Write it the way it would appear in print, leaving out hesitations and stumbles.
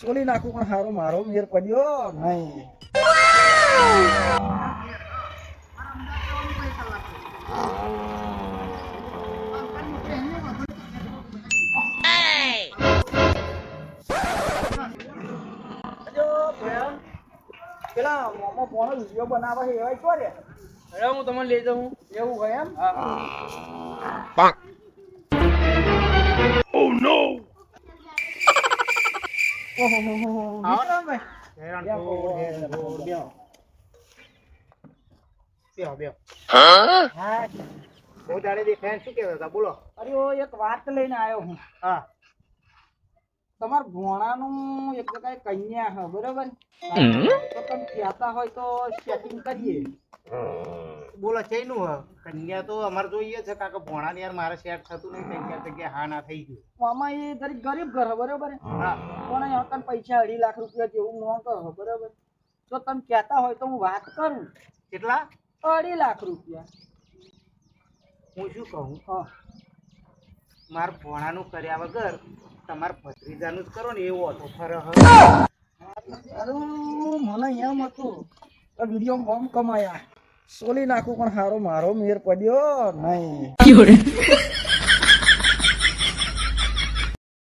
સોલી નાખું પણ હારો મારો મેર પડ્યો નહીં. પેલા મોમો ફોનો વિડીયો બનાવે છે એવાય છો રે? અરે હું તમને લઈ જાઉં. એવું હોય એમ? અરે ઓ એક વાત લઈને આવ્યો હું. તમાર ભોણાનું એક જગ્યાએ કન્યા છે બરોબર? તો તમે કહેતા હોય તો સેટિંગ કરીએ. બોલો ચઈનું કન્યા તો અમારે જોઈએ છે કાકા ભોણા યાર મારે સેટ થતું નહીં ત્રણ ચાર જગ્યા હા ના થઈ ગયું. આમાં એ જરીક ગરીબ ઘર છે બરોબર? હા પણ અહીંયા કન પૈસા 2.5 લાખ રૂપિયા જેવું મોંઘો છે બરોબર? તો તમે કહેતા હોય તો હું વાત કરું. કેટલા 2.5 લાખ રૂપિયા. હું શું કહું હા મારા ભોણાનું કર્યા વગર તમારા ભત્રીજાનું જ કરો ને એવો હતો ફરક. અરે મને એમ હતું આ વિડીયો બમ કમાયા સોલી નાખું પણ હારો મારો મેર પડ્યો નહીં.